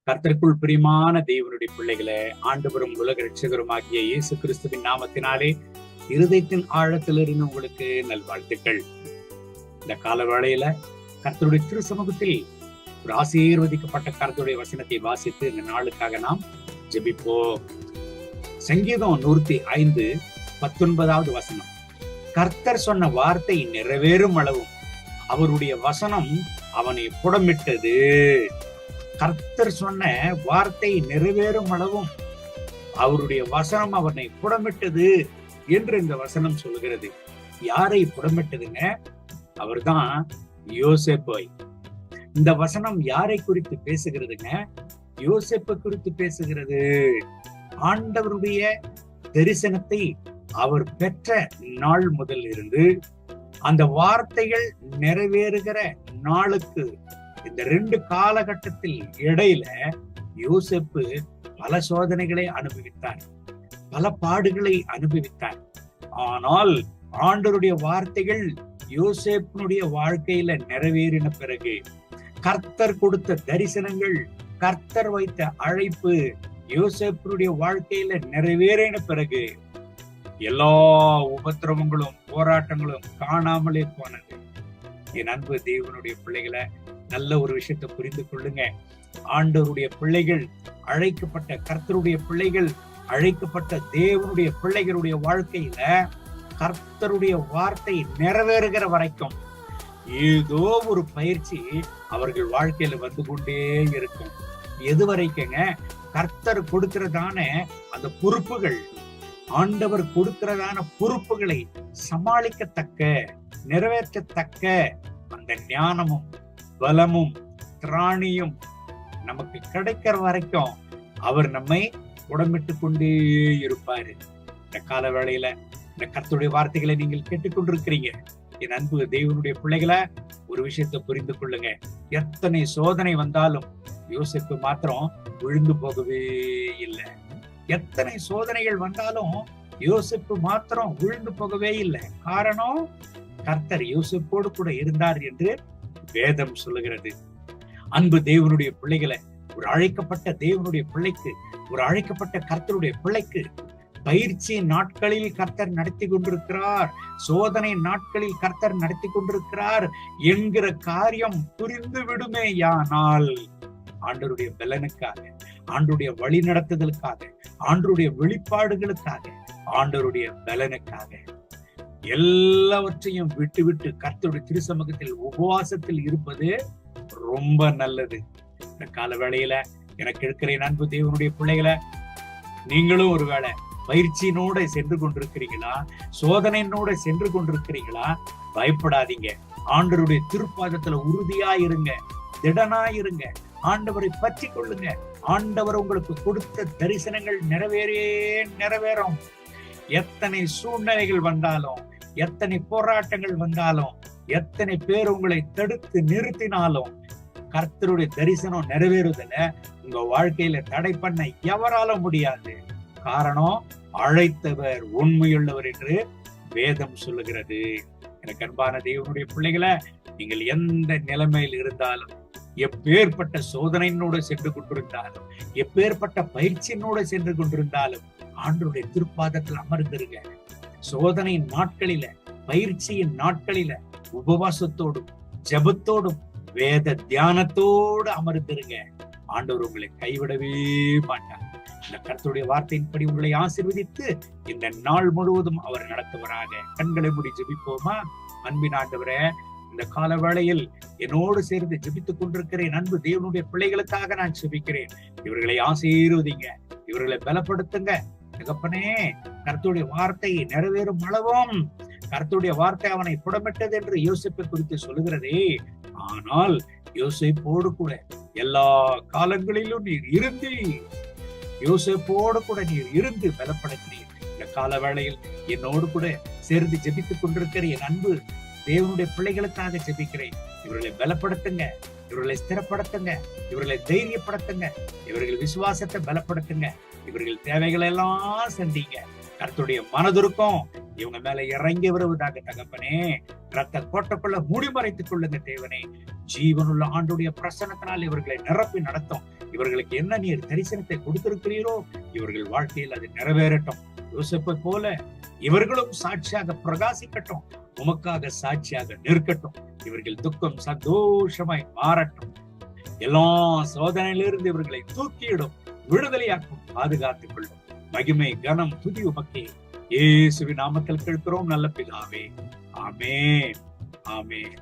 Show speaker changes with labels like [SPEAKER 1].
[SPEAKER 1] கர்த்தருக்குள் பிரியமான தேவனுடைய பிள்ளைகளே, ஆண்டவரும் உலக ரட்சகருமாகிய இயேசு கிறிஸ்துவின் நாமத்தினாலே இருதயத்தின் ஆழத்திலிருந்து உங்களுக்கு நல்வாழ்த்துக்கள். இந்த கால வேளையில கர்த்தருடைய திரு சமூகத்தில் ஒரு ஆசீர்வதிக்கப்பட்ட கர்த்தருடைய வசனத்தை வாசித்து இந்த நாளுக்காக நாம் ஜெபிப்போம். சங்கீதம் 105:19 வசனம். கர்த்தர் சொன்ன வார்த்தை நிறைவேறும் அளவும் அவருடைய வசனம் அவனை புடமிட்டது. கர்த்தர் சொன்ன வார்த்தை நிறைவேறும் அளவும் அவருடைய வசனம் அவனை புடமிட்டது என்று இந்த வசனம் சொல்லுகிறது. யாரை புடமிட்டதுங்க? அவர்தான் யோசேப்பை. இந்த வசனம் யாரை குறித்து பேசுகிறதுங்க? யோசேப்பை குறித்து பேசுகிறது. ஆண்டவருடைய தரிசனத்தை அவர் பெற்ற நாள் முதல் இருந்து அந்த வார்த்தைகள் நிறைவேறுகிற நாளுக்கு இந்த 2 காலகட்டத்தில் இடையில யோசேப்பு பல சோதனைகளை அனுபவித்தார், பல பாடுகளை அனுபவித்தார். ஆனால் ஆண்டவருடைய வார்த்தைகள் யோசேப்பினுடைய வாழ்க்கையில நிறைவேறின பிறகு, கர்த்தர் கொடுத்த தரிசனங்கள், கர்த்தர் வைத்த அழைப்பு யோசேப்பினுடைய வாழ்க்கையில நிறைவேறின பிறகு எல்லா உபத்திரவங்களும் போராட்டங்களும் காணாமலே போனது. என் அன்பு தேவனுடைய பிள்ளைகளை, நல்ல ஒரு விஷயத்தை புரிந்து கொள்ளுங்க. ஆண்டவருடைய பிள்ளைகள், அழைக்கப்பட்ட கர்த்தருடைய பிள்ளைகள், அழைக்கப்பட்ட தேவனுடைய பிள்ளைகளுடைய வாழ்க்கையில கர்த்தருடைய வார்த்தை நிறைவேறுகிற வரைக்கும் ஏதோ ஒரு பயிற்சி அவர்கள் வாழ்க்கையில வந்து கொண்டே இருக்கும். எது வரைக்குங்க? கர்த்தர் கொடுக்கிறதான அந்த பொறுப்புகள், ஆண்டவர் கொடுக்கிறதான பொறுப்புகளை சமாளிக்கத்தக்க, நிறைவேற்றத்தக்க அந்த ஞானமும் பலமும் திராணியும் நமக்கு கிடைக்கிற வரைக்கும் அவர் நம்மை உடம்பிட்டு கொண்டே இருப்பாரு. இந்த கால வேளையில இந்த கர்த்தருடைய வார்த்தைகளை நீங்கள் கேட்டுக்கொண்டிருக்கிறீங்க. என் அன்பு தேவனுடைய பிள்ளைகளை, ஒரு விஷயத்தை புரிந்து கொள்ளுங்க. எத்தனை சோதனை வந்தாலும் யோசேப்பு மாத்திரம் விழுந்து போகவே இல்லை. எத்தனை சோதனைகள் வந்தாலும் யோசேப்பு மாத்திரம் விழுந்து போகவே இல்லை. காரணம், கர்த்தர் யோசேப்போடு கூட இருந்தார் என்று வேதம் சொல்லுகிறது. அன்பு தேவனுடைய பிள்ளைகளை, ஒரு அழைக்கப்பட்ட தேவனுடைய பிள்ளைக்கு, ஒரு அழைக்கப்பட்ட கர்த்தருடைய பிள்ளைக்கு பயிற்சி நாட்களில் கர்த்தர் நடத்தி கொண்டிருக்கிறார், சோதனை நாட்களில் கர்த்தர் நடத்தி கொண்டிருக்கிறார் என்கிற காரியம் புரிந்து விடுமேயானால், ஆண்டவருடைய பலனுக்காக, ஆண்டவருடைய வழி நடத்துதலுக்காக, ஆண்டவருடைய வெளிப்பாடுகளுக்காக, ஆண்டவருடைய பலனுக்காக எல்லாவற்றையும் விட்டு கர்த்தருடைய திருசமூகத்தில் உபவாசத்தில் இருப்பது ரொம்ப நல்லது. இந்த கால வேளையில எனக்கு இருக்கிற அன்பு தேவனுடைய பிள்ளைகளை, நீங்களும் ஒருவேளை பயிற்சியினோட சென்று கொண்டிருக்கிறீங்களா, சோதனையினோட சென்று கொண்டிருக்கிறீங்களா? பயப்படாதீங்க. ஆண்டவருடைய திருப்பாதத்துல உறுதியாயிருங்க, திடனாயிருங்க. ஆண்டவரை பற்றி கொள்ளுங்க. ஆண்டவர் உங்களுக்கு கொடுத்த தரிசனங்கள் நிறைவேறும். எத்தனை சூழ்நிலைகள் வந்தாலும், எத்தனை போராட்டங்கள் வந்தாலும், எத்தனை பேர் உங்களை தடுத்து நிறுத்தினாலும், கர்த்தருடைய தரிசனம் நிறைவேறுதல உங்க வாழ்க்கையில தடை பண்ண எவரால முடியாது. காரணம், அழைத்தவர் உண்மையுள்ளவர் என்று வேதம் சொல்லுகிறது. எனக்கு அன்பான தேவனுடைய பிள்ளைகளை, நீங்கள் எந்த நிலைமையில் இருந்தாலும், எப்பேற்பட்ட சோதனையினோடு சென்று கொண்டிருந்தாலும், எப்பேற்பட்ட பயிற்சியினோடு சென்று கொண்டிருந்தாலும், ஆண்டவருடைய திருப்பாதத்தில் அமர்ந்திருங்க. சோதனை நாட்களில, பயிற்சியின் நாட்களில உபவாசத்தோடும் ஜெபத்தோடும் வேத தியானத்தோடு அமர்ந்திருங்க. ஆண்டவர் உங்களை கைவிடவே மாட்டார். இந்த கர்த்தருடைய வார்த்தையின்படி உங்களை ஆசீர்வதித்து இந்த நாள் முழுவதும் அவர் நடத்துவராக. கண்களை மூடி ஜெபிப்போமா? அன்பின் ஆண்டவரே, இந்த கால வேளையில் என்னோடு சேர்ந்து ஜெபித்துக் கொண்டிருக்கிற அன்பு தேவனுடைய பிள்ளைகளுக்காக நான் ஜெபிக்கிறேன். இவர்களை ஆசீர்வதிங்க, இவர்களை பலப்படுத்துங்க. தகப்பனே, கர்த்தருடைய வார்த்தை நிறைவேறும் அளவும் கர்த்தருடைய வார்த்தை அவனை புடமிட்டது என்று யோசேப்பை குறித்து சொல்லுகிறதே. ஆனால் யோசேப்போடு கூட எல்லா காலங்களிலும் நீர் இருந்து, யோசேப்போடு கூட நீர் இருந்து பலப்படுத்தினீர். இந்த கால வேளையில் என்னோடு கூட சேர்ந்து ஜெபித்துக் கொண்டிருக்கிற என் அன்பு தேவனுடைய பிள்ளைகளுக்காக ஜெபிக்கிறேன். இவர்களை பலப்படுத்துங்க, இவர்களை ஸ்திரப்படுத்துங்க, இவர்களை தைரியப்படுத்துங்க, இவர்கள் விசுவாசத்தை பலப்படுத்துங்க, இவர்கள் தேவைகளை எல்லாம் சந்திங்க. கர்த்தருடைய மனதுருக்கம் இவங்க மேல இறங்கி வருவதாக தகப்பனே. ரத்த கோட்டைக்குள்ள மூடி மறைத்துக் கொள்ளுங்க தேவனே. ஜீவனுள்ள ஆண்டுடைய பிரசன்னத்தினால் இவர்களை நிரப்பி நடத்தும். இவர்களுக்கு என்ன நீர் தரிசனத்தை கொடுத்திருக்கிறீரோ இவர்கள் வாழ்க்கையில் அது நிறைவேறட்டும். யோசேப்பை போல இவர்களும் சாட்சியாக பிரகாசிக்கட்டும், உமக்காக சாட்சியாக நிற்கட்டும். இவர்கள் துக்கம் சந்தோஷமாய் மாறட்டும். எல்லா சோதனையிலிருந்து இவர்களை தூக்கியிடும், விடுதலையாக்கும், பாதுகாத்துக் கொள்ளும். மகிமை கனம் துதி உமக்கே. இயேசுவின் நாமத்தில் கேட்கிறோம் நல்ல பிதாவே. ஆமென், ஆமென்.